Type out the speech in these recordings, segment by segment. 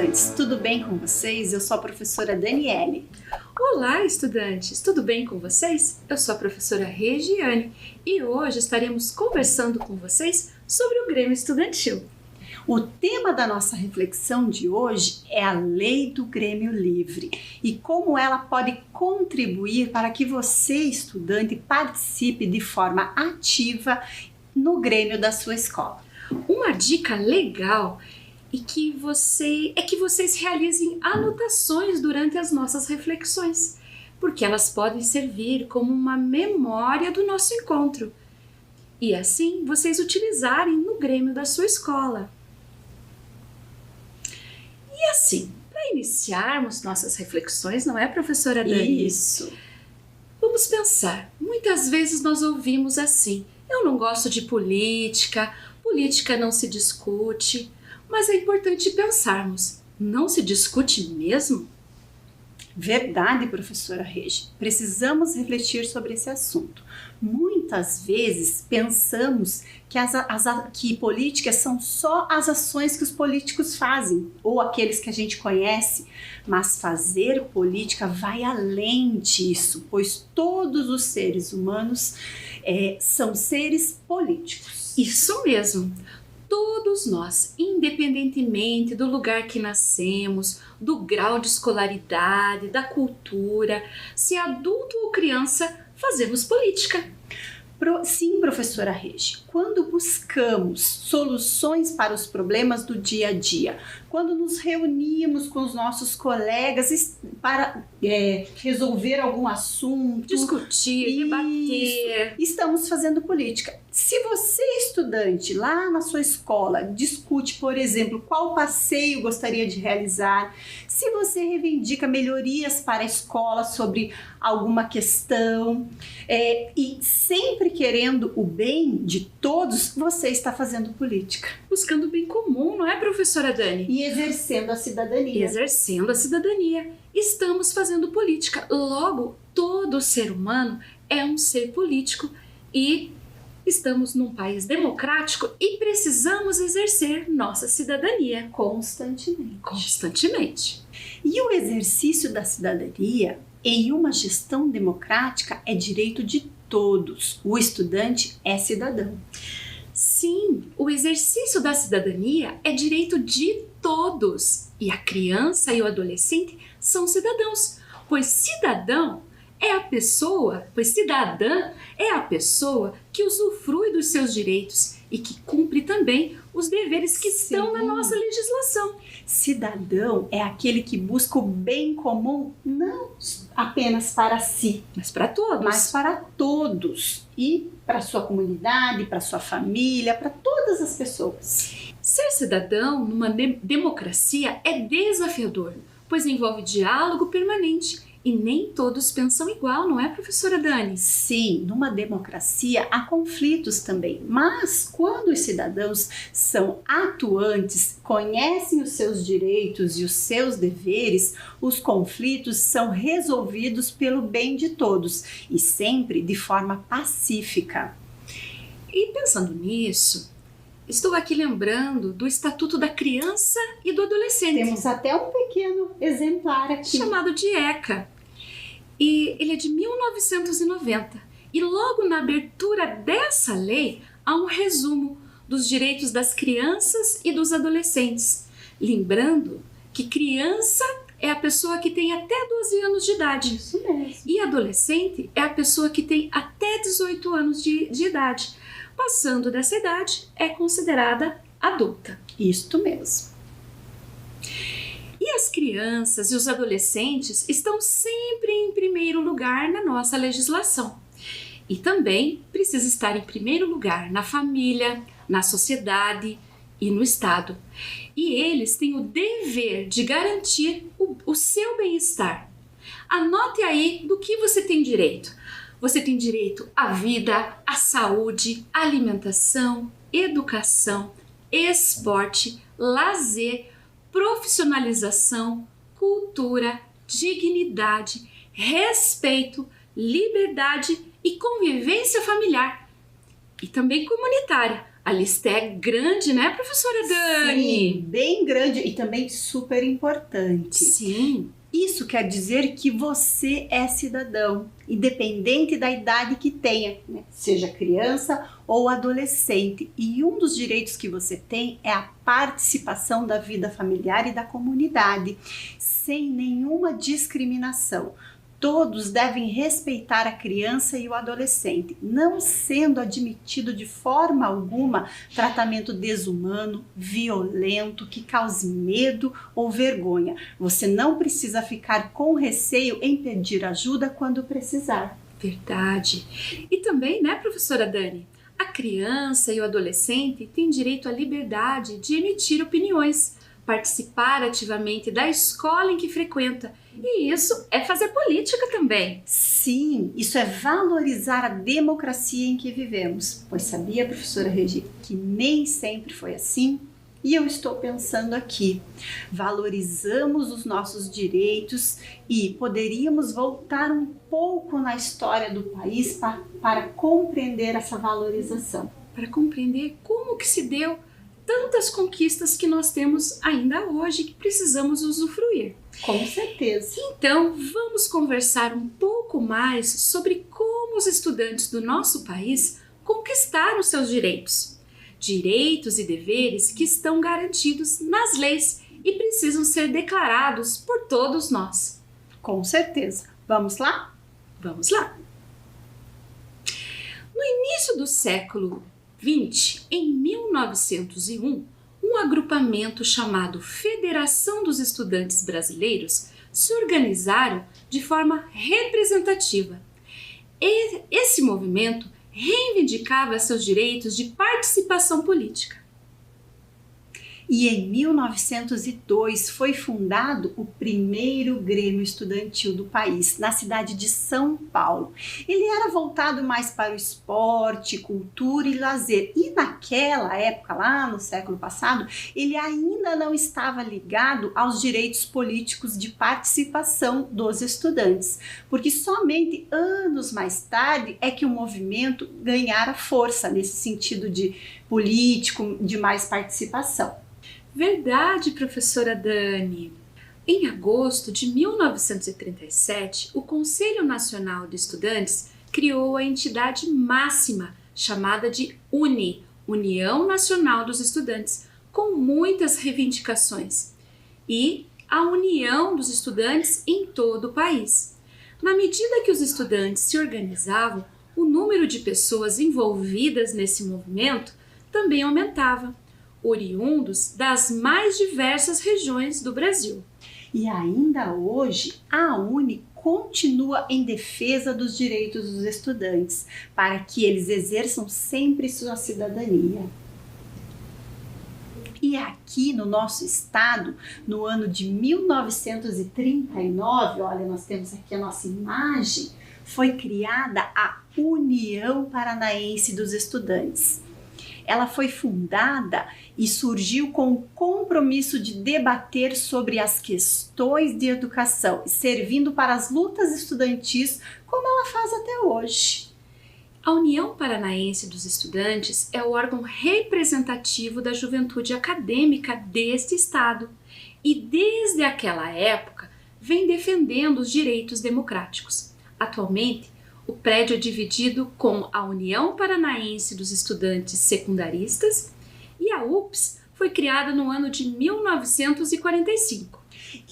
estudantes, tudo bem com vocês? Eu sou a professora Daniele. Olá, estudantes, tudo bem com vocês? Eu sou a professora Regiane e hoje estaremos conversando com vocês sobre o Grêmio Estudantil. O tema da nossa reflexão de hoje é a Lei do Grêmio Livre e como ela pode contribuir para que você, estudante, participe de forma ativa no Grêmio da sua escola. Uma dica legal é que vocês realizem anotações durante as nossas reflexões, porque elas podem servir como uma memória do nosso encontro e assim vocês utilizarem no Grêmio da sua escola. E assim, para iniciarmos nossas reflexões, não é, professora Dani? Isso. Vamos pensar. Muitas vezes nós ouvimos assim: eu não gosto de política, política não se discute. Mas é importante pensarmos, não se discute mesmo? Verdade, professora Regi. Precisamos refletir sobre esse assunto. Muitas vezes pensamos que políticas são só as ações que os políticos fazem, ou aqueles que a gente conhece, mas fazer política vai além disso, pois todos os seres humanos são seres políticos. Isso mesmo! Todos nós, independentemente do lugar que nascemos, do grau de escolaridade, da cultura, se adulto ou criança, fazemos política. Sim, professora Regi, quando buscamos soluções para os problemas do dia a dia, quando nos reunimos com os nossos colegas para resolver algum assunto, discutir, debater, estamos fazendo política. Se você, estudante, lá na sua escola, discute, por exemplo, qual passeio gostaria de realizar, se você reivindica melhorias para a escola sobre alguma questão, e sempre querendo o bem de todos, você está fazendo política. Buscando o bem comum, não é, professora Dani? E exercendo a cidadania. Exercendo a cidadania. Estamos fazendo política. Logo, todo ser humano é um ser político e estamos num país democrático e precisamos exercer nossa cidadania constantemente. E o exercício da cidadania em uma gestão democrática é direito de todos. O estudante é cidadão. Sim, o exercício da cidadania é direito de todos. E a criança e o adolescente são cidadãos, pois cidadã é a pessoa que usufrui dos seus direitos e que cumpre também os deveres que estão na nossa legislação. Cidadão é aquele que busca o bem comum não apenas para si, mas para todos. E para sua comunidade, para sua família, para todas as pessoas. Ser cidadão numa democracia é desafiador, pois envolve diálogo permanente. E nem todos pensam igual, não é, professora Dani? Sim, numa democracia há conflitos também, mas quando os cidadãos são atuantes, conhecem os seus direitos e os seus deveres, os conflitos são resolvidos pelo bem de todos e sempre de forma pacífica. E pensando nisso, estou aqui lembrando do Estatuto da Criança e do Adolescente. Temos até um pequeno exemplar aqui. Chamado de ECA. E ele é de 1990. E logo na abertura dessa lei, há um resumo dos direitos das crianças e dos adolescentes. Lembrando que criança é a pessoa que tem até 12 anos de idade. Isso mesmo. E adolescente é a pessoa que tem até 18 anos de idade. Passando dessa idade, é considerada adulta. Isto mesmo. E as crianças e os adolescentes estão sempre em primeiro lugar na nossa legislação. E também precisa estar em primeiro lugar na família, na sociedade e no Estado. E eles têm o dever de garantir o seu bem-estar. Anote aí do que você tem direito. Você tem direito à vida, à saúde, à alimentação, educação, esporte, lazer, profissionalização, cultura, dignidade, respeito, liberdade e convivência familiar e também comunitária, A lista é grande, né, professora Dani? Sim, bem grande e também super importante. Sim. Isso quer dizer que você é cidadão, independente da idade que tenha, né? Seja criança ou adolescente. E um dos direitos que você tem é a participação da vida familiar e da comunidade, sem nenhuma discriminação. Todos devem respeitar a criança e o adolescente, não sendo admitido de forma alguma tratamento desumano, violento, que cause medo ou vergonha. Você não precisa ficar com receio em pedir ajuda quando precisar. Verdade. E também, né, professora Dani? A criança e o adolescente têm direito à liberdade de emitir opiniões, participar ativamente da escola em que frequenta. E isso é fazer política também. Sim, isso é valorizar a democracia em que vivemos. Pois sabia, professora Regi, que nem sempre foi assim? E eu estou pensando aqui, valorizamos os nossos direitos e poderíamos voltar um pouco na história do país para compreender essa valorização. Para compreender como que se deu tantas conquistas que nós temos ainda hoje que precisamos usufruir. Com certeza. Então, vamos conversar um pouco mais sobre como os estudantes do nosso país conquistaram seus direitos. Direitos e deveres que estão garantidos nas leis e precisam ser declarados por todos nós. Com certeza. Vamos lá? Vamos lá! No início do século XX, em 1901, um agrupamento chamado Federação dos Estudantes Brasileiros se organizaram de forma representativa. Esse movimento reivindicava seus direitos de participação política. E em 1902 foi fundado o primeiro Grêmio Estudantil do país, na cidade de São Paulo. Ele era voltado mais para o esporte, cultura e lazer. E naquela época, lá no século passado, ele ainda não estava ligado aos direitos políticos de participação dos estudantes, porque somente anos mais tarde é que o movimento ganhara força nesse sentido de político, de mais participação. Verdade, professora Dani! Em agosto de 1937, o Conselho Nacional de Estudantes criou a entidade máxima, chamada de UNE, União Nacional dos Estudantes, com muitas reivindicações, e a união dos estudantes em todo o país. Na medida que os estudantes se organizavam, o número de pessoas envolvidas nesse movimento também aumentava, oriundos das mais diversas regiões do Brasil. E ainda hoje, a UNE continua em defesa dos direitos dos estudantes, para que eles exerçam sempre sua cidadania. E aqui no nosso estado, no ano de 1939, olha, nós temos aqui a nossa imagem, foi criada a União Paranaense dos Estudantes. Ela foi fundada e surgiu com o compromisso de debater sobre as questões de educação, servindo para as lutas estudantis como ela faz até hoje. A União Paranaense dos Estudantes é o órgão representativo da juventude acadêmica deste estado e desde aquela época vem defendendo os direitos democráticos. Atualmente, o prédio é dividido com a União Paranaense dos Estudantes Secundaristas e a UPS foi criada no ano de 1945.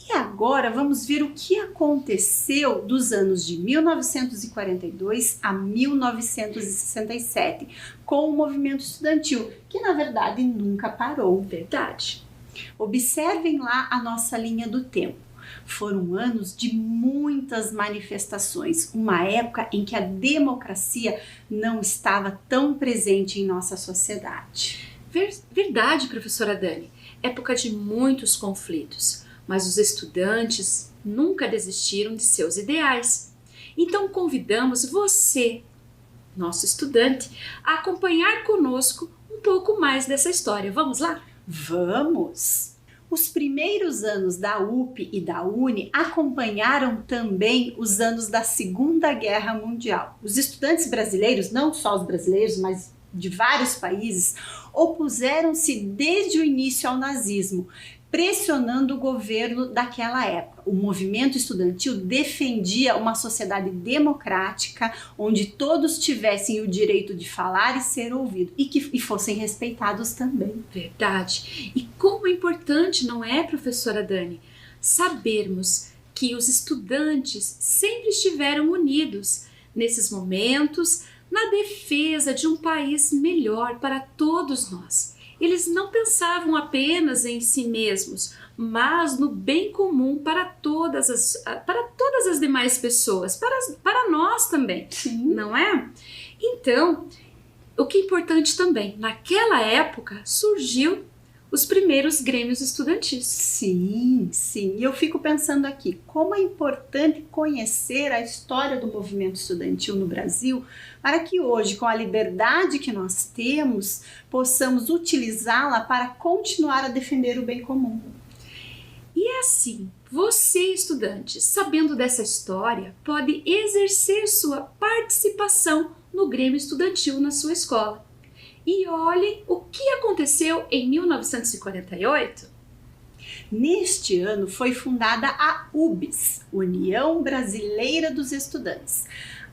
E agora vamos ver o que aconteceu dos anos de 1942 a 1967 com o movimento estudantil, que na verdade nunca parou. Verdade. Observem lá a nossa linha do tempo. Foram anos de muitas manifestações, uma época em que a democracia não estava tão presente em nossa sociedade. Verdade, professora Dani. Época de muitos conflitos, mas os estudantes nunca desistiram de seus ideais. Então convidamos você, nosso estudante, a acompanhar conosco um pouco mais dessa história. Vamos lá? Vamos! Os primeiros anos da UP e da UNE acompanharam também os anos da Segunda Guerra Mundial. Os estudantes brasileiros, não só os brasileiros, mas de vários países opuseram-se desde o início ao nazismo, pressionando o governo daquela época. O movimento estudantil defendia uma sociedade democrática, onde todos tivessem o direito de falar e ser ouvido, e fossem respeitados também. Verdade. E como é importante, não é, professora Dani, sabermos que os estudantes sempre estiveram unidos nesses momentos na defesa de um país melhor para todos nós. Eles não pensavam apenas em si mesmos, mas no bem comum para todas as demais pessoas, para nós também, Sim. não é? Então, o que é importante também, naquela época surgiu os primeiros grêmios estudantis. Sim, sim. E eu fico pensando aqui, como é importante conhecer a história do movimento estudantil no Brasil, para que hoje, com a liberdade que nós temos, possamos utilizá-la para continuar a defender o bem comum. E é assim, você, estudante, sabendo dessa história, pode exercer sua participação no Grêmio Estudantil na sua escola. E olhem o que aconteceu em 1948. Neste ano foi fundada a UBS, União Brasileira dos Estudantes,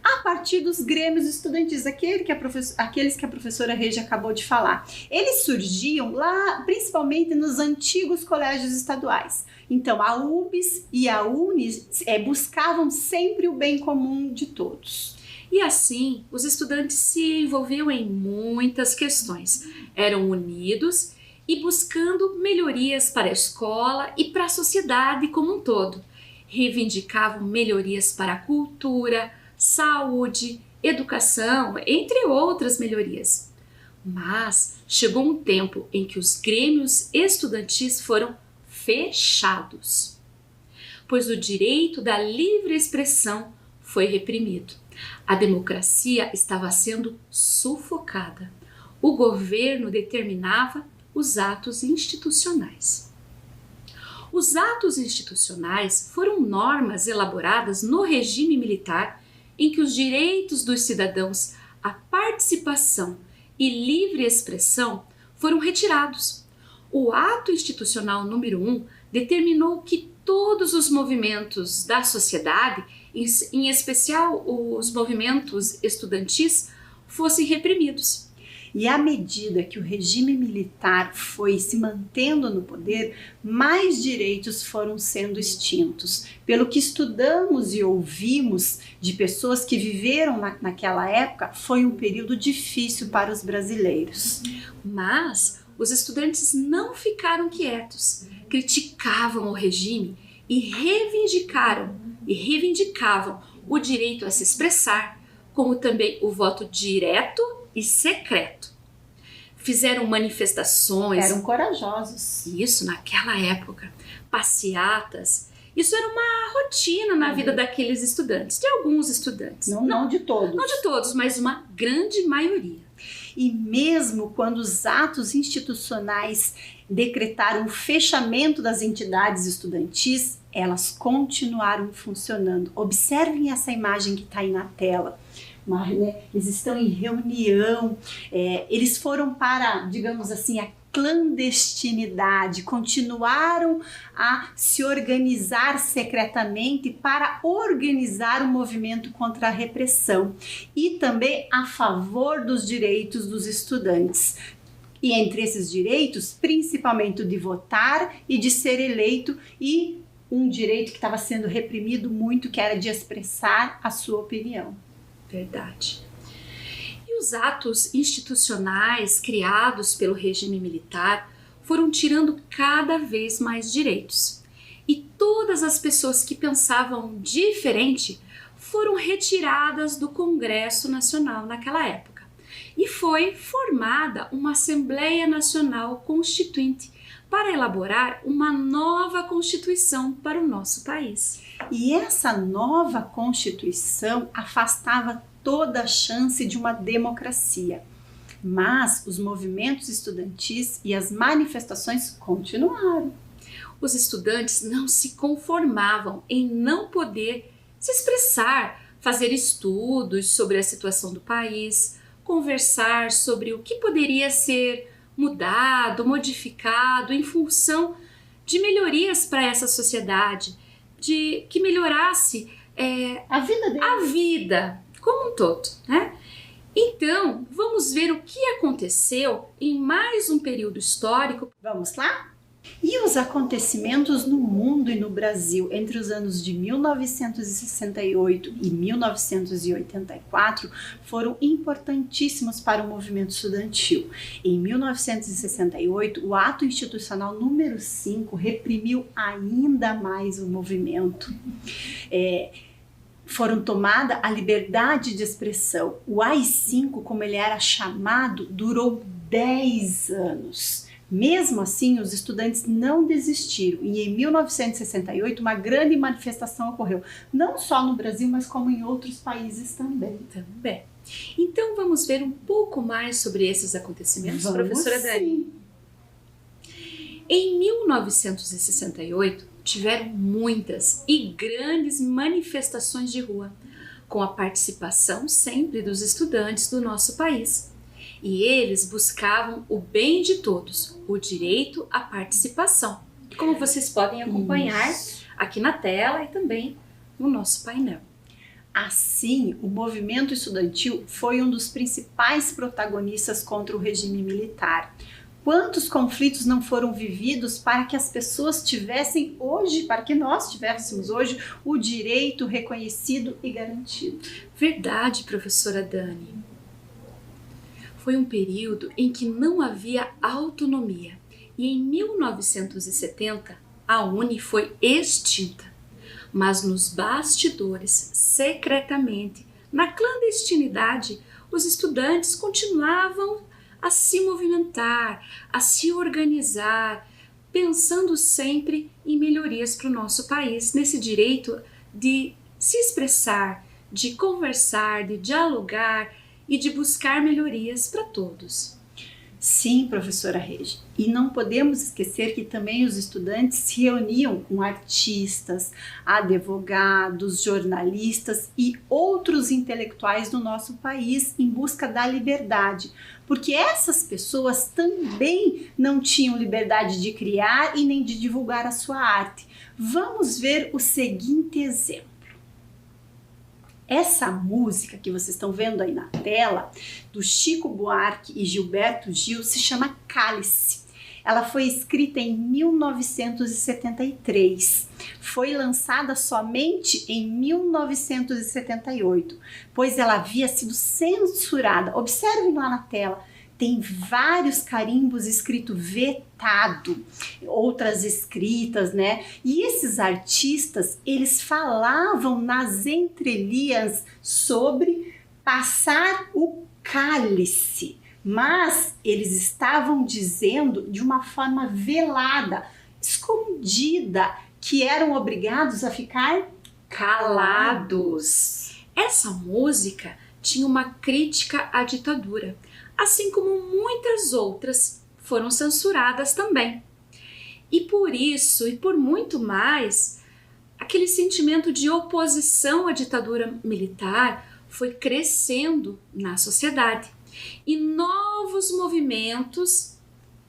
a partir dos grêmios estudantis, aqueles que a professora Regi acabou de falar. Eles surgiam lá, principalmente nos antigos colégios estaduais. Então, a UBS e a UNES buscavam sempre o bem comum de todos. E assim, os estudantes se envolviam em muitas questões, eram unidos e buscando melhorias para a escola e para a sociedade como um todo. Reivindicavam melhorias para a cultura, saúde, educação, entre outras melhorias. Mas chegou um tempo em que os grêmios estudantis foram fechados, pois o direito da livre expressão foi reprimido. A democracia estava sendo sufocada. O governo determinava os atos institucionais. Os atos institucionais foram normas elaboradas no regime militar em que os direitos dos cidadãos à participação e livre expressão foram retirados. O ato institucional número 1 determinou que todos os movimentos da sociedade, em especial os movimentos estudantis, fossem reprimidos. E à medida que o regime militar foi se mantendo no poder, mais direitos foram sendo extintos. Pelo que estudamos e ouvimos de pessoas que viveram naquela época, foi um período difícil para os brasileiros. Mas os estudantes não ficaram quietos, criticavam o regime e reivindicavam o direito a se expressar, como também o voto direto e secreto. Fizeram manifestações. Eram corajosos. Isso, naquela época. Passeatas. Isso era uma rotina na vida daqueles estudantes, de alguns estudantes. Não de todos. Não de todos, mas uma grande maioria. E mesmo quando os atos institucionais decretaram o fechamento das entidades estudantis, elas continuaram funcionando. Observem essa imagem que está aí na tela. Eles estão em reunião, eles foram para, digamos assim, a clandestinidade, continuaram a se organizar secretamente para organizar o movimento contra a repressão e também a favor dos direitos dos estudantes. E entre esses direitos, principalmente o de votar e de ser eleito, e um direito que estava sendo reprimido muito, que era de expressar a sua opinião. Verdade. E os atos institucionais criados pelo regime militar foram tirando cada vez mais direitos. E todas as pessoas que pensavam diferente foram retiradas do Congresso Nacional naquela época. E foi formada uma Assembleia Nacional Constituinte para elaborar uma nova Constituição para o nosso país. E essa nova Constituição afastava toda a chance de uma democracia. Mas os movimentos estudantis e as manifestações continuaram. Os estudantes não se conformavam em não poder se expressar, fazer estudos sobre a situação do país, conversar sobre o que poderia ser mudado, modificado em função de melhorias para essa sociedade, de que melhorasse a vida deles. A vida como um todo, né? Então, vamos ver o que aconteceu em mais um período histórico. Vamos lá? E os acontecimentos no mundo e no Brasil entre os anos de 1968 e 1984 foram importantíssimos para o movimento estudantil. Em 1968, o Ato Institucional número 5 reprimiu ainda mais o movimento. Foram tomada a liberdade de expressão. O AI-5, como ele era chamado, durou 10 anos. Mesmo assim, os estudantes não desistiram e em 1968 uma grande manifestação ocorreu, não só no Brasil, mas como em outros países também. Então vamos ver um pouco mais sobre esses acontecimentos, professora Dani? Em 1968 tiveram muitas e grandes manifestações de rua, com a participação sempre dos estudantes do nosso país. E eles buscavam o bem de todos, o direito à participação. Como vocês podem acompanhar aqui na tela e também no nosso painel. Assim, o movimento estudantil foi um dos principais protagonistas contra o regime militar. Quantos conflitos não foram vividos para que as pessoas tivessem hoje, para que nós tivéssemos hoje, o direito reconhecido e garantido? Verdade, professora Dani. Foi um período em que não havia autonomia e em 1970 a UNE foi extinta. Mas nos bastidores, secretamente, na clandestinidade, os estudantes continuavam a se movimentar, a se organizar, pensando sempre em melhorias para o nosso país, nesse direito de se expressar, de conversar, de dialogar e de buscar melhorias para todos. Sim, professora Regi. E não podemos esquecer que também os estudantes se reuniam com artistas, advogados, jornalistas e outros intelectuais do nosso país em busca da liberdade, porque essas pessoas também não tinham liberdade de criar e nem de divulgar a sua arte. Vamos ver o seguinte exemplo. Essa música que vocês estão vendo aí na tela, do Chico Buarque e Gilberto Gil, se chama Cálice. Ela foi escrita em 1973. Foi lançada somente em 1978, pois ela havia sido censurada. Observem lá na tela. Tem vários carimbos escrito vetado, outras escritas, né? E esses artistas, eles falavam nas entrelinhas sobre passar o cálice, mas eles estavam dizendo de uma forma velada, escondida, que eram obrigados a ficar calados. Essa música tinha uma crítica à ditadura, assim como muitas outras foram censuradas também. E por isso, e por muito mais, aquele sentimento de oposição à ditadura militar foi crescendo na sociedade. E novos movimentos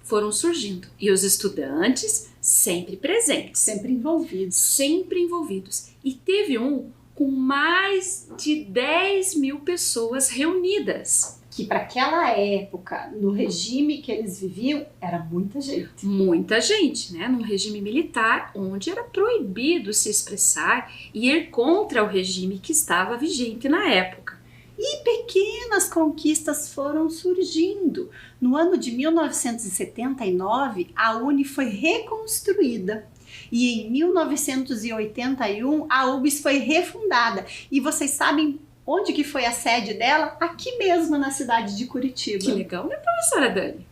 foram surgindo. E os estudantes sempre presentes. Sempre envolvidos. Sempre envolvidos. E teve um com mais de 10 mil pessoas reunidas. Que para aquela época, no regime que eles viviam, era muita gente. Muita gente, né? Num regime militar onde era proibido se expressar e ir contra o regime que estava vigente na época. E pequenas conquistas foram surgindo. No ano de 1979, a UNE foi reconstruída. E em 1981, a UBS foi refundada. E vocês sabem onde que foi a sede dela? Aqui mesmo, na cidade de Curitiba. Que legal, né, professora Dani?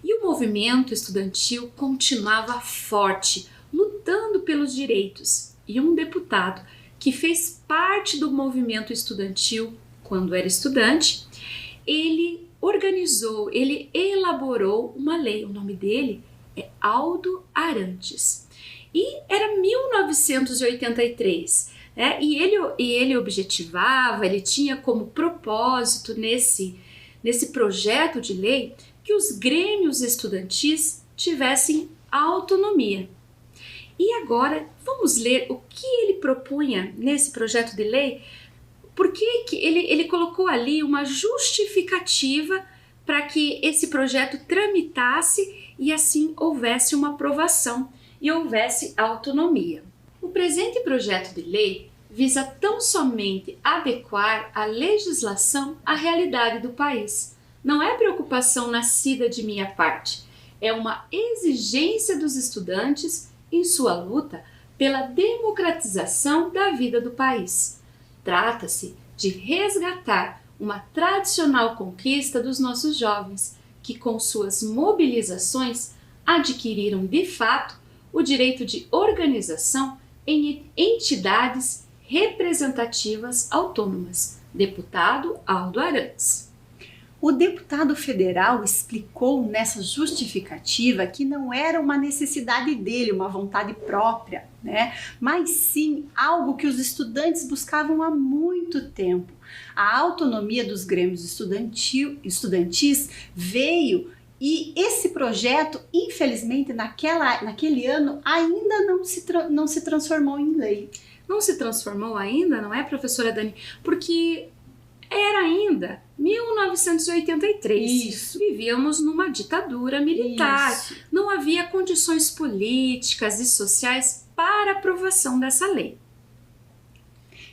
E o movimento estudantil continuava forte, lutando pelos direitos. E um deputado que fez parte do movimento estudantil quando era estudante, ele organizou, ele elaborou uma lei. O nome dele é Aldo Arantes. E era 1983. E ele objetivava, ele tinha como propósito nesse projeto de lei que os grêmios estudantis tivessem autonomia. E agora vamos ler o que ele propunha nesse projeto de lei, porque ele colocou ali uma justificativa para que esse projeto tramitasse e assim houvesse uma aprovação e houvesse autonomia. O presente projeto de lei visa tão somente adequar a legislação à realidade do país. Não é preocupação nascida de minha parte, é uma exigência dos estudantes em sua luta pela democratização da vida do país. Trata-se de resgatar uma tradicional conquista dos nossos jovens, que com suas mobilizações adquiriram de fato o direito de organização em entidades representativas autônomas. Deputado Aldo Arantes. O deputado federal explicou nessa justificativa que não era uma necessidade dele, uma vontade própria, né? Mas sim algo que os estudantes buscavam há muito tempo. A autonomia dos grêmios estudantis veio e esse projeto, infelizmente, naquele ano ainda não se transformou em lei. Não se transformou ainda, não é, professora Dani? Porque era ainda 1983. Isso. Vivíamos numa ditadura militar. Isso. Não havia condições políticas e sociais para aprovação dessa lei.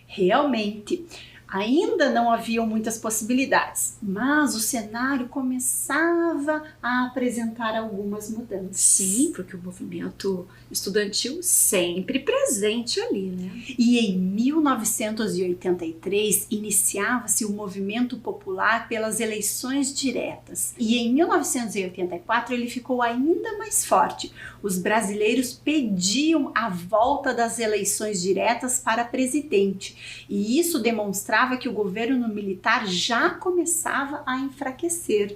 Realmente, ainda não haviam muitas possibilidades, mas o cenário começava a apresentar algumas mudanças. Sim, porque o movimento estudantil sempre presente ali, né? E em 1983 iniciava-se o movimento popular pelas eleições diretas. E em 1984 ele ficou ainda mais forte. Os brasileiros pediam a volta das eleições diretas para presidente. E isso demonstrava que o governo militar já começava a enfraquecer.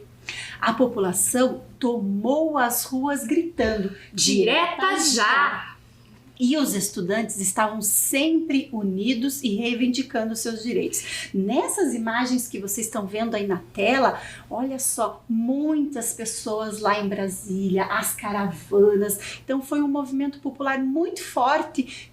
A população tomou as ruas gritando: direta já! E os estudantes estavam sempre unidos e reivindicando seus direitos. Nessas imagens que vocês estão vendo aí na tela, olha só, muitas pessoas lá em Brasília, as caravanas. Então foi um movimento popular muito forte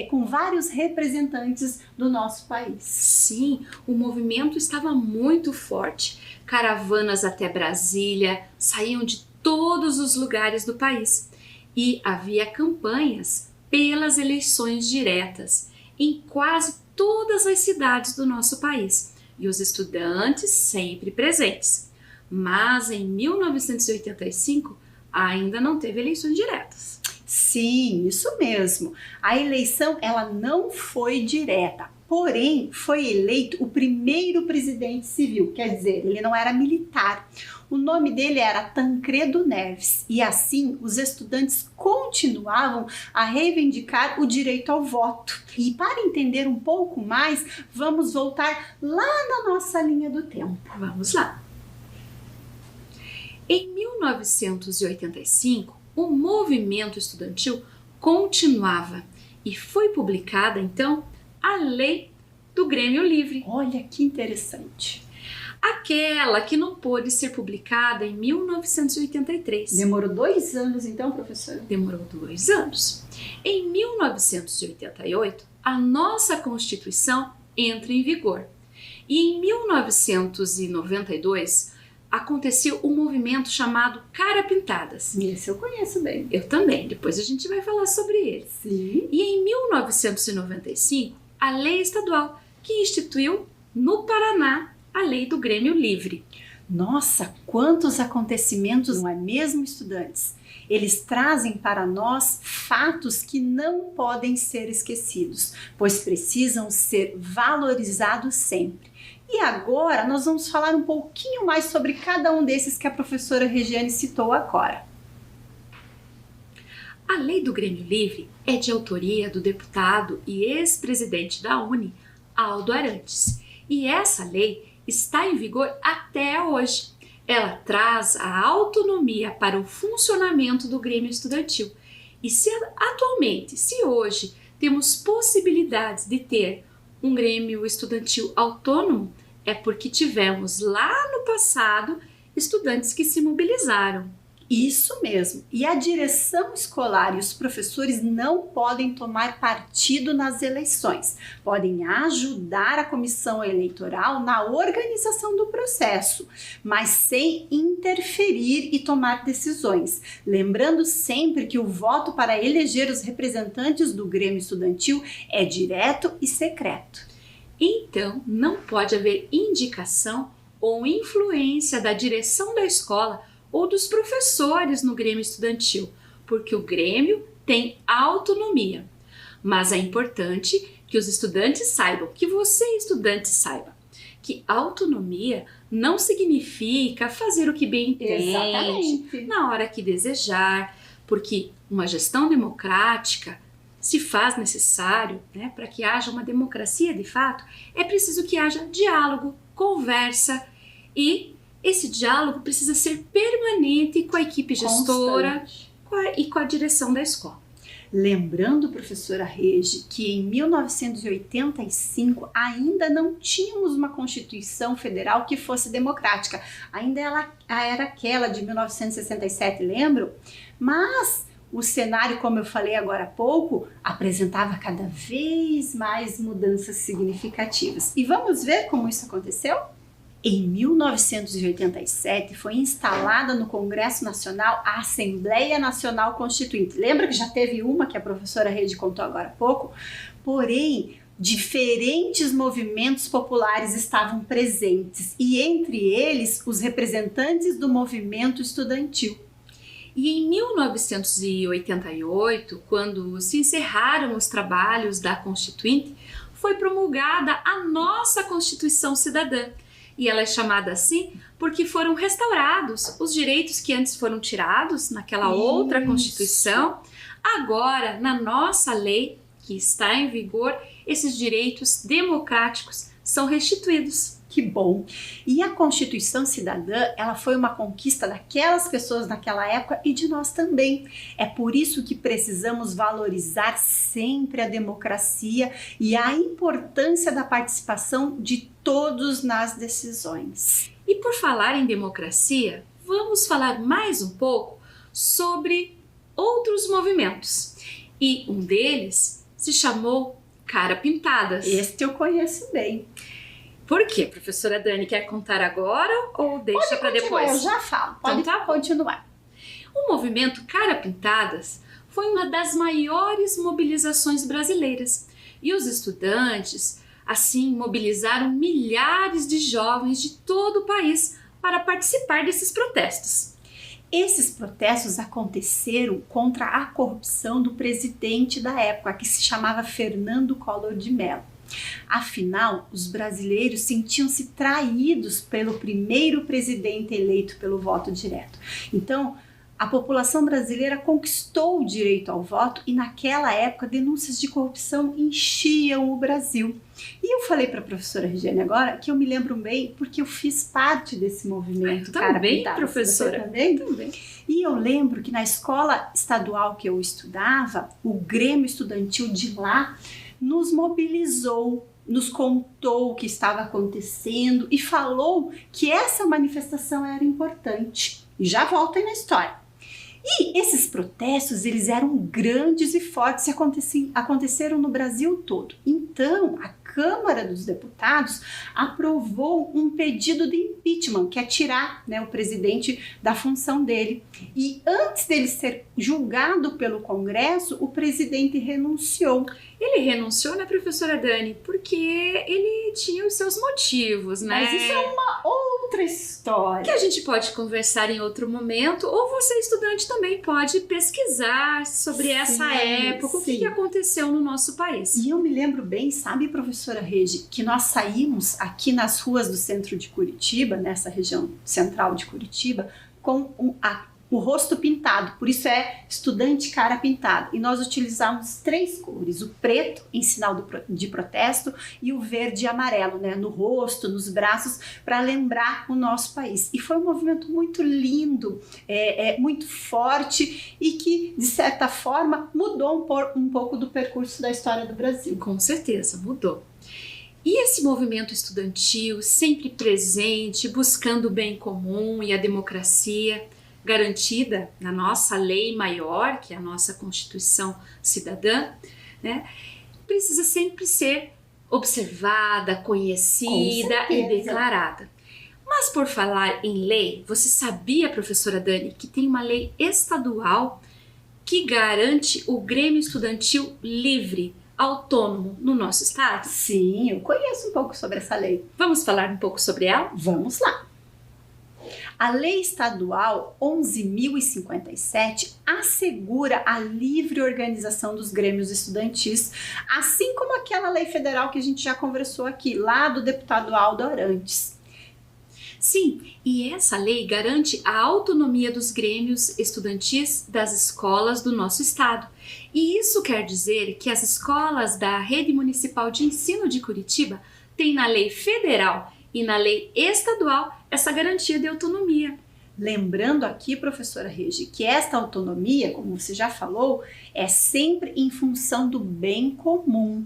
com vários representantes do nosso país. Sim, o movimento estava muito forte. Caravanas até Brasília saíam de todos os lugares do país. E havia campanhas pelas eleições diretas em quase todas as cidades do nosso país, e os estudantes sempre presentes. Mas em 1985 ainda não teve eleições diretas. Sim, isso mesmo. A eleição ela não foi direta. Porém, foi eleito o primeiro presidente civil, quer dizer, ele não era militar. O nome dele era Tancredo Neves e assim os estudantes continuavam a reivindicar o direito ao voto. E para entender um pouco mais, vamos voltar lá na nossa linha do tempo. Vamos lá. Em 1985, o movimento estudantil continuava e foi publicada então a Lei do Grêmio Livre. Olha que interessante. Aquela que não pôde ser publicada em 1983. Demorou 2 anos então, professora? Demorou 2 anos. Em 1988, a nossa Constituição entra em vigor. E em 1992, aconteceu um movimento chamado Cara Pintadas. Esse eu conheço bem. Eu também, depois a gente vai falar sobre ele. Sim. E em 1995, a lei estadual que instituiu no Paraná a Lei do Grêmio Livre. Nossa, quantos acontecimentos, não é mesmo, estudantes? Eles trazem para nós fatos que não podem ser esquecidos, pois precisam ser valorizados sempre. E agora nós vamos falar um pouquinho mais sobre cada um desses que a professora Regiane citou agora. A Lei do Grêmio Livre é de autoria do deputado e ex-presidente da UNE, Aldo Arantes. E essa lei está em vigor até hoje. Ela traz a autonomia para o funcionamento do Grêmio Estudantil. E se hoje temos possibilidades de ter um grêmio estudantil autônomo, é porque tivemos lá no passado estudantes que se mobilizaram. Isso mesmo. E a direção escolar e os professores não podem tomar partido nas eleições. Podem ajudar a comissão eleitoral na organização do processo, mas sem interferir e tomar decisões. Lembrando sempre que o voto para eleger os representantes do Grêmio Estudantil é direto e secreto. Então, não pode haver indicação ou influência da direção da escola ou dos professores no Grêmio Estudantil, porque o Grêmio tem autonomia. Mas é importante que os estudantes saibam, que você, estudante, saiba, que autonomia não significa fazer o que bem entende, Exatamente, na hora que desejar, porque uma gestão democrática se faz necessário, né, para que haja uma democracia de fato, é preciso que haja diálogo, conversa e esse diálogo precisa ser permanente com a equipe gestora e com a direção da escola. Lembrando, professora Regi, que em 1985 ainda não tínhamos uma Constituição Federal que fosse democrática. Ainda ela era aquela de 1967, lembram? Mas o cenário, como eu falei agora há pouco, apresentava cada vez mais mudanças significativas. E vamos ver como isso aconteceu? Em 1987, foi instalada no Congresso Nacional a Assembleia Nacional Constituinte. Lembra que já teve uma que a professora Regi contou agora há pouco? Porém, diferentes movimentos populares estavam presentes e, entre eles, os representantes do movimento estudantil. E em 1988, quando se encerraram os trabalhos da Constituinte, foi promulgada a nossa Constituição Cidadã. E ela é chamada assim porque foram restaurados os direitos que antes foram tirados naquela outra Constituição. Agora, na nossa lei, que está em vigor, esses direitos democráticos são restituídos. Que bom! E a Constituição Cidadã, ela foi uma conquista daquelas pessoas naquela época e de nós também. É por isso que precisamos valorizar sempre a democracia e a importância da participação de todos nas decisões. E por falar em democracia, vamos falar mais um pouco sobre outros movimentos. E um deles se chamou Cara Pintadas. Este eu conheço bem. Por quê, professora Dani? Quer contar agora ou deixa para depois? Eu já falo. Pode continuar. O movimento Cara Pintadas foi uma das maiores mobilizações brasileiras. E os estudantes, assim, mobilizaram milhares de jovens de todo o país para participar desses protestos. Esses protestos aconteceram contra a corrupção do presidente da época, que se chamava Fernando Collor de Mello. Afinal, os brasileiros sentiam-se traídos pelo primeiro presidente eleito pelo voto direto. Então, a população brasileira conquistou o direito ao voto e naquela época denúncias de corrupção enchiam o Brasil. E eu falei para a professora Regiane agora que eu me lembro bem porque eu fiz parte desse movimento. Também, professora. Você também? E eu lembro que na escola estadual que eu estudava, o Grêmio Estudantil de lá nos mobilizou, nos contou o que estava acontecendo e falou que essa manifestação era importante. E já volto aí na história. E esses protestos, eles eram grandes e fortes e aconteceram no Brasil todo. Então, a Câmara dos Deputados aprovou um pedido de impeachment, que é tirar, né, o presidente da função dele. E antes dele ser julgado pelo Congresso, o presidente renunciou. Ele renunciou, né, professora Dani? Porque ele tinha os seus motivos, né? Mas isso é uma outra história. Que a gente pode conversar em outro momento, ou você, estudante, também pode pesquisar sobre essa época, o que aconteceu no nosso país. E eu me lembro bem, sabe, professora Regi, que nós saímos aqui nas ruas do centro de Curitiba, nessa região central de Curitiba, com o rosto pintado, por isso é estudante cara pintada. E nós utilizamos 3 cores, o preto em sinal de protesto e o verde e amarelo, né, no rosto, nos braços, para lembrar o nosso país. E foi um movimento muito lindo, muito forte e que, de certa forma, mudou um pouco do percurso da história do Brasil. Com certeza, mudou. E esse movimento estudantil, sempre presente, buscando o bem comum e a democracia, garantida na nossa lei maior, que é a nossa Constituição Cidadã, né, precisa sempre ser observada, conhecida e declarada. Mas por falar em lei, você sabia, professora Dani, que tem uma lei estadual que garante o Grêmio Estudantil livre, autônomo no nosso estado? Sim, eu conheço um pouco sobre essa lei. Vamos falar um pouco sobre ela? Vamos lá. A Lei Estadual 11.057 assegura a livre organização dos grêmios estudantis, assim como aquela lei federal que a gente já conversou aqui, lá do deputado Aldo Arantes. Sim, e essa lei garante a autonomia dos grêmios estudantis das escolas do nosso estado. E isso quer dizer que as escolas da Rede Municipal de Ensino de Curitiba têm na lei federal e na lei estadual essa garantia de autonomia. Lembrando aqui, professora Regi, que esta autonomia, como você já falou, é sempre em função do bem comum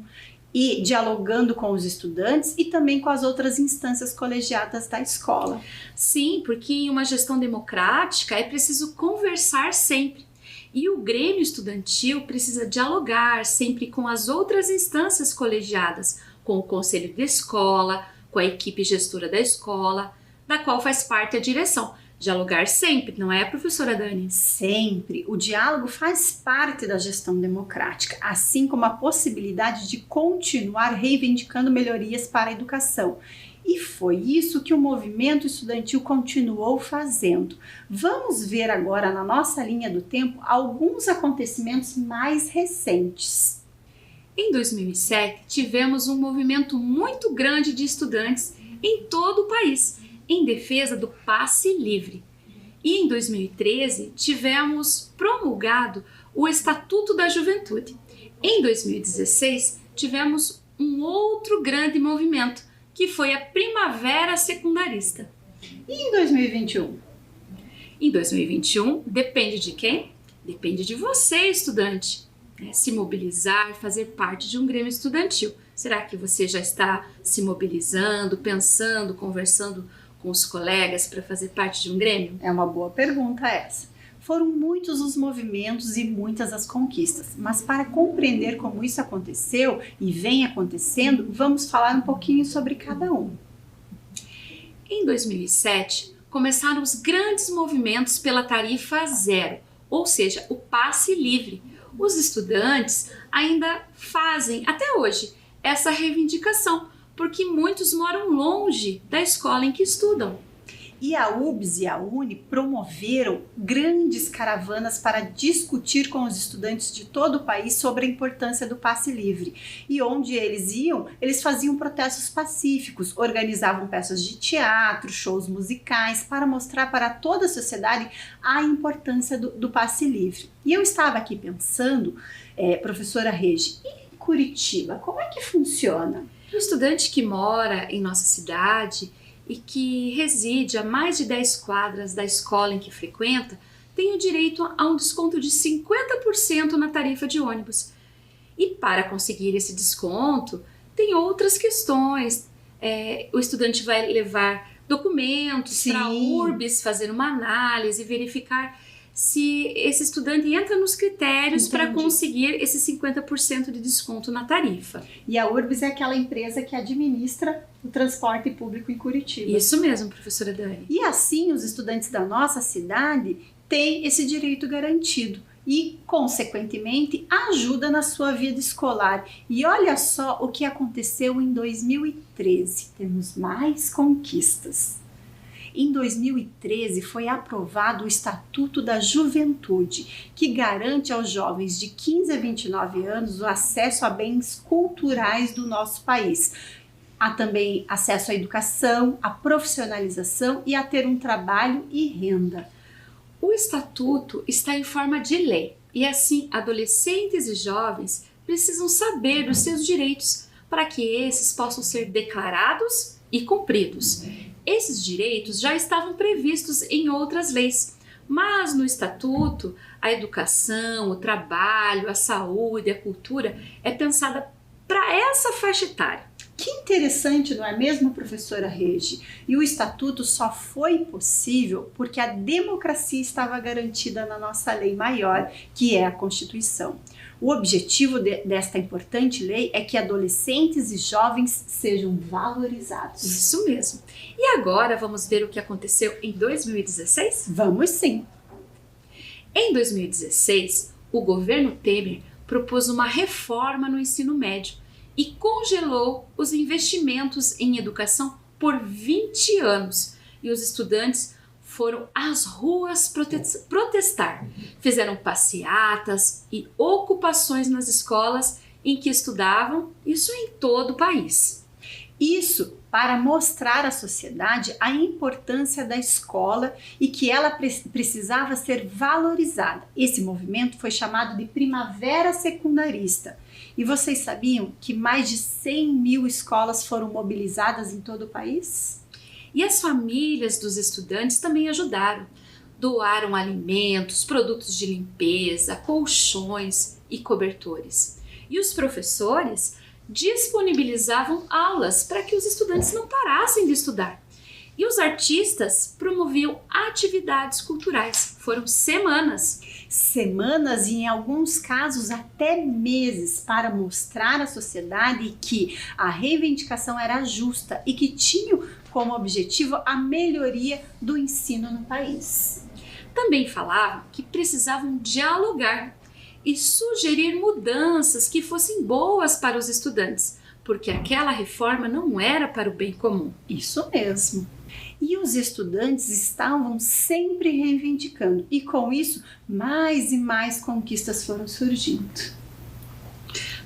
e dialogando com os estudantes e também com as outras instâncias colegiadas da escola. Sim, porque em uma gestão democrática é preciso conversar sempre. E o Grêmio Estudantil precisa dialogar sempre com as outras instâncias colegiadas, com o conselho de escola, com a equipe gestora da escola, da qual faz parte a direção. Dialogar sempre, não é, professora Dani? Sempre. O diálogo faz parte da gestão democrática, assim como a possibilidade de continuar reivindicando melhorias para a educação. E foi isso que o movimento estudantil continuou fazendo. Vamos ver agora na nossa linha do tempo alguns acontecimentos mais recentes. Em 2007, tivemos um movimento muito grande de estudantes em todo o país, em defesa do passe livre. E em 2013, tivemos promulgado o Estatuto da Juventude. Em 2016, tivemos um outro grande movimento, que foi a Primavera Secundarista. E em 2021? Em 2021, depende de quem? Depende de você, estudante. Se mobilizar, fazer parte de um grêmio estudantil. Será que você já está se mobilizando, pensando, conversando com os colegas para fazer parte de um grêmio? É uma boa pergunta essa. Foram muitos os movimentos e muitas as conquistas, mas para compreender como isso aconteceu e vem acontecendo, vamos falar um pouquinho sobre cada um. Em 2007, começaram os grandes movimentos pela tarifa zero, ou seja, o passe livre. Os estudantes ainda fazem, até hoje, essa reivindicação, porque muitos moram longe da escola em que estudam. E a UBS e a UNE promoveram grandes caravanas para discutir com os estudantes de todo o país sobre a importância do passe livre. E onde eles iam, eles faziam protestos pacíficos, organizavam peças de teatro, shows musicais, para mostrar para toda a sociedade a importância do passe livre. E eu estava aqui pensando, professora Regi, e em Curitiba, como é que funciona? O estudante que mora em nossa cidade e que reside a mais de 10 quadras da escola em que frequenta, tem o direito a um desconto de 50% na tarifa de ônibus. E para conseguir esse desconto, tem outras questões. O estudante vai levar documentos para a URBS, fazer uma análise, verificar se esse estudante entra nos critérios para conseguir esse 50% de desconto na tarifa. E a URBS é aquela empresa que administra o transporte público em Curitiba. Isso mesmo, professora Dani. E assim os estudantes da nossa cidade têm esse direito garantido e, consequentemente, ajuda na sua vida escolar. E olha só o que aconteceu em 2013. Temos mais conquistas. Em 2013 foi aprovado o Estatuto da Juventude, que garante aos jovens de 15 a 29 anos o acesso a bens culturais do nosso país. Há também acesso à educação, à profissionalização e a ter um trabalho e renda. O Estatuto está em forma de lei e assim adolescentes e jovens precisam saber dos seus direitos para que esses possam ser declarados e cumpridos. Esses direitos já estavam previstos em outras leis, mas no Estatuto, a educação, o trabalho, a saúde, a cultura é pensada para essa faixa etária. Que interessante, não é mesmo, professora Regi? E o Estatuto só foi possível porque a democracia estava garantida na nossa lei maior, que é a Constituição. O objetivo desta importante lei é que adolescentes e jovens sejam valorizados. Isso mesmo. E agora vamos ver o que aconteceu em 2016? Vamos sim! Em 2016, o governo Temer propôs uma reforma no ensino médio e congelou os investimentos em educação por 20 anos. E os estudantes foram às ruas protestar. Fizeram passeatas e ocupações nas escolas em que estudavam, isso em todo o país. Isso para mostrar à sociedade a importância da escola e que ela precisava ser valorizada. Esse movimento foi chamado de Primavera Secundarista. E vocês sabiam que mais de 100 mil escolas foram mobilizadas em todo o país? E as famílias dos estudantes também ajudaram. Doaram alimentos, produtos de limpeza, colchões e cobertores. E os professores disponibilizavam aulas para que os estudantes não parassem de estudar. E os artistas promoviam atividades culturais. Foram semanas e em alguns casos até meses para mostrar à sociedade que a reivindicação era justa e que tinham como objetivo a melhoria do ensino no país. Também falavam que precisavam dialogar e sugerir mudanças que fossem boas para os estudantes, porque aquela reforma não era para o bem comum. Isso mesmo. E os estudantes estavam sempre reivindicando, e com isso, mais e mais conquistas foram surgindo.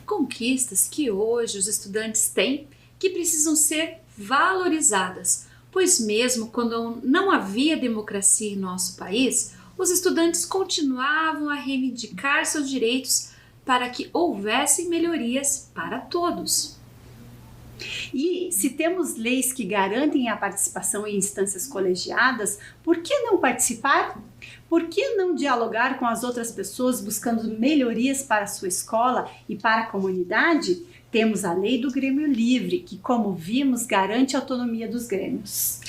Conquistas que hoje os estudantes têm, que precisam ser valorizadas, pois mesmo quando não havia democracia em nosso país, os estudantes continuavam a reivindicar seus direitos para que houvessem melhorias para todos. E se temos leis que garantem a participação em instâncias colegiadas, por que não participar? Por que não dialogar com as outras pessoas buscando melhorias para a sua escola e para a comunidade? Temos a lei do Grêmio Livre, que, como vimos, garante a autonomia dos grêmios.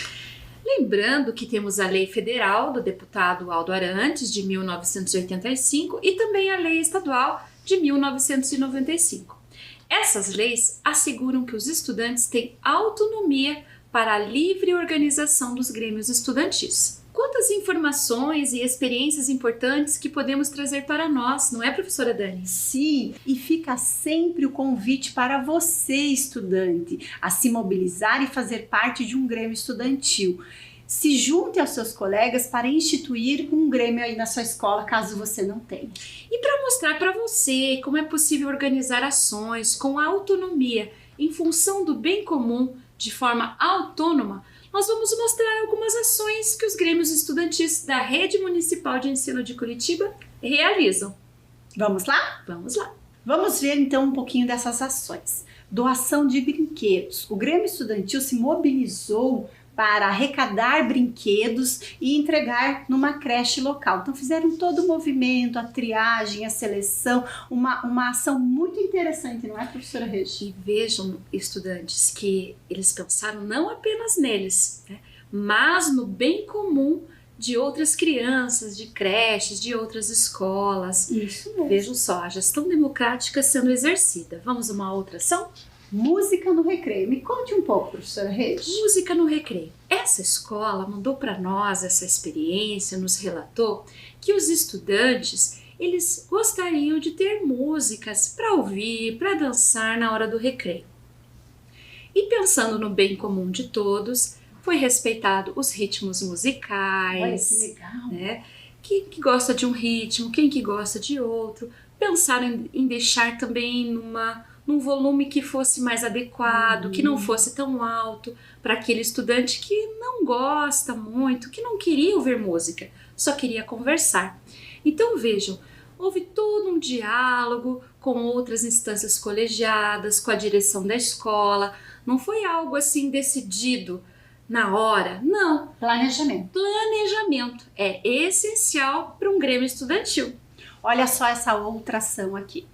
Lembrando que temos a Lei Federal do deputado Aldo Arantes, de 1985, e também a Lei Estadual de 1995. Essas leis asseguram que os estudantes têm autonomia para a livre organização dos grêmios estudantis. Quantas informações e experiências importantes que podemos trazer para nós, não é, professora Dani? Sim, e fica sempre o convite para você, estudante, a se mobilizar e fazer parte de um grêmio estudantil. Se junte aos seus colegas para instituir um grêmio aí na sua escola, caso você não tenha. E para mostrar para você como é possível organizar ações com autonomia em função do bem comum de forma autônoma, nós vamos mostrar algumas ações que os grêmios estudantis da Rede Municipal de Ensino de Curitiba realizam. Vamos lá? Vamos lá! Vamos ver então um pouquinho dessas ações. Doação de brinquedos. O Grêmio Estudantil se mobilizou para arrecadar brinquedos e entregar numa creche local. Então fizeram todo o movimento, a triagem, a seleção, uma ação muito interessante, não é, professora Regi? E vejam, estudantes, que eles pensaram não apenas neles, né, mas no bem comum de outras crianças, de creches, de outras escolas. Isso mesmo. Vejam só, a gestão democrática sendo exercida. Vamos a uma outra ação? Música no recreio. Me conte um pouco, professora Regi. Música no recreio. Essa escola mandou para nós essa experiência, nos relatou que os estudantes, eles gostariam de ter músicas para ouvir, para dançar na hora do recreio. E pensando no bem comum de todos, foi respeitado os ritmos musicais. Olha que legal. Né? Quem que gosta de um ritmo, quem que gosta de outro. Pensaram em deixar também numa num volume que fosse mais adequado, que não fosse tão alto para aquele estudante que não gosta muito, que não queria ouvir música, só queria conversar. Então vejam, houve todo um diálogo com outras instâncias colegiadas, com a direção da escola, não foi algo assim decidido na hora, não. Planejamento. Planejamento é essencial para um grêmio estudantil. Olha só essa outra ação aqui.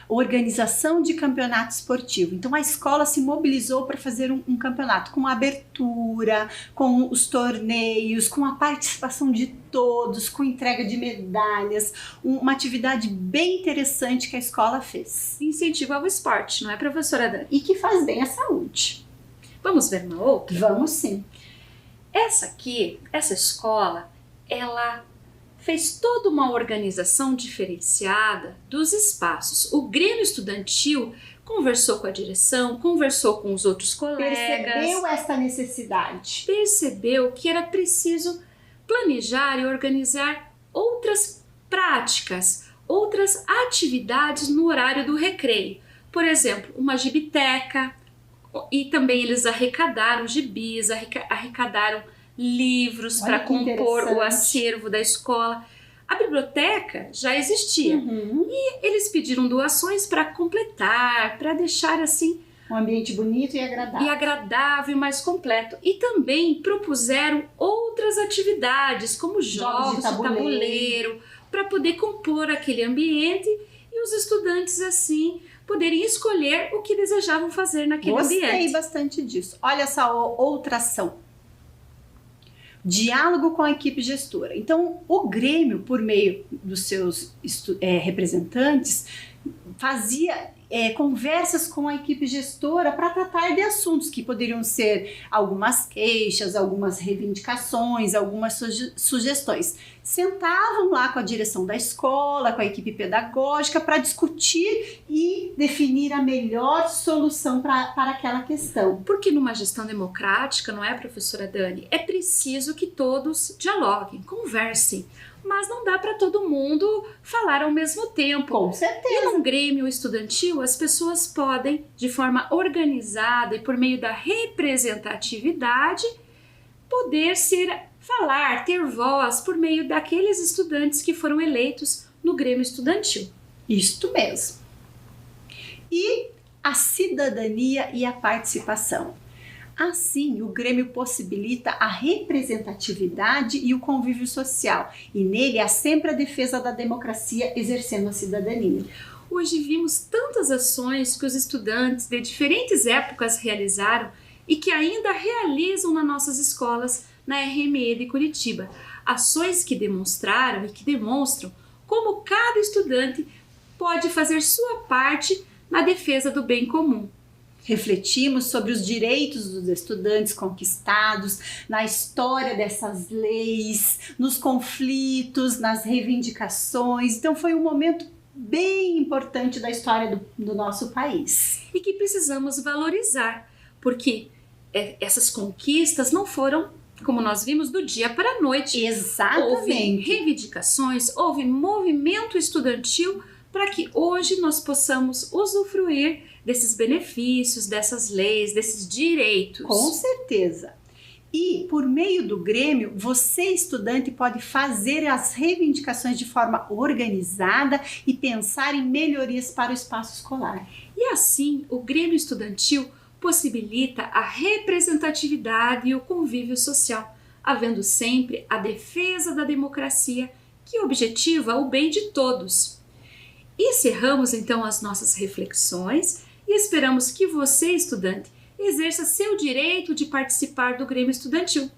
Organização de campeonato esportivo. Então a escola se mobilizou para fazer um campeonato com abertura, com os torneios, com a participação de todos, com entrega de medalhas, uma atividade bem interessante que a escola fez. Incentivo ao esporte, não é, professora Dani? E que faz bem à saúde. Vamos ver uma outra? Vamos sim. Essa escola, ela fez toda uma organização diferenciada dos espaços. O Grêmio Estudantil conversou com a direção, conversou com os outros colegas. Percebeu essa necessidade. Percebeu que era preciso planejar e organizar outras práticas, outras atividades no horário do recreio. Por exemplo, uma gibiteca, e também eles arrecadaram gibis, arrecadaram livros para compor o acervo da escola. A biblioteca já existia e eles pediram doações para completar, para deixar assim um ambiente bonito e agradável. E agradável e mais completo. E também propuseram outras atividades, como jogos de tabuleiro, para poder compor aquele ambiente e os estudantes assim poderem escolher o que desejavam fazer naquele ambiente. Gostei bastante disso. Olha essa outra ação. Diálogo com a equipe gestora. Então, o Grêmio, por meio dos seus representantes, fazia conversas com a equipe gestora para tratar de assuntos que poderiam ser algumas queixas, algumas reivindicações, algumas sugestões. Sentavam lá com a direção da escola, com a equipe pedagógica, para discutir e definir a melhor solução para aquela questão. Porque numa gestão democrática, não é, professora Dani? É preciso que todos dialoguem, conversem. Mas não dá para todo mundo falar ao mesmo tempo. Com certeza. E num grêmio estudantil, as pessoas podem, de forma organizada e por meio da representatividade, poder falar, ter voz por meio daqueles estudantes que foram eleitos no grêmio estudantil. Isto mesmo. E a cidadania e a participação. Assim, o Grêmio possibilita a representatividade e o convívio social, e nele há sempre a defesa da democracia exercendo a cidadania. Hoje vimos tantas ações que os estudantes de diferentes épocas realizaram e que ainda realizam nas nossas escolas na RME de Curitiba. Ações que demonstraram e que demonstram como cada estudante pode fazer sua parte na defesa do bem comum. Refletimos sobre os direitos dos estudantes conquistados, na história dessas leis, nos conflitos, nas reivindicações. Então foi um momento bem importante da história do nosso país. E que precisamos valorizar, porque essas conquistas não foram, como nós vimos, do dia para a noite. Exatamente. Houve reivindicações, houve movimento estudantil para que hoje nós possamos usufruir desses benefícios, dessas leis, desses direitos. Com certeza. E por meio do Grêmio, você, estudante, pode fazer as reivindicações de forma organizada e pensar em melhorias para o espaço escolar. E assim, o Grêmio Estudantil possibilita a representatividade e o convívio social, havendo sempre a defesa da democracia que objetiva o bem de todos. Encerramos então as nossas reflexões e esperamos que você, estudante, exerça seu direito de participar do Grêmio Estudantil.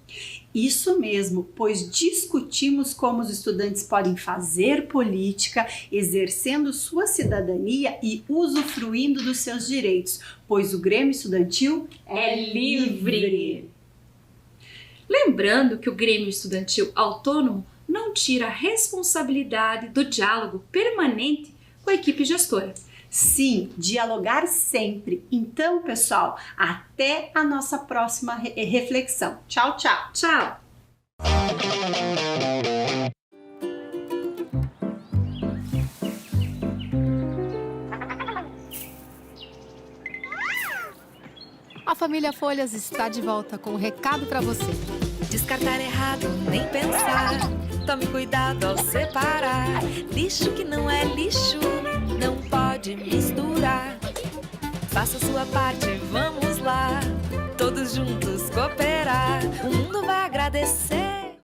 Isso mesmo, pois discutimos como os estudantes podem fazer política, exercendo sua cidadania e usufruindo dos seus direitos, pois o Grêmio Estudantil é livre. Lembrando que o Grêmio Estudantil Autônomo não tira a responsabilidade do diálogo permanente com a equipe gestora. Sim, dialogar sempre. Então, pessoal, até a nossa próxima reflexão. Tchau, tchau. Tchau. A família Folhas está de volta com um recado para você. Descartar errado, nem pensar. Tome cuidado ao separar. Lixo que não é lixo, não pode misturar. Faça a sua parte, vamos lá. Todos juntos cooperar. O mundo vai agradecer.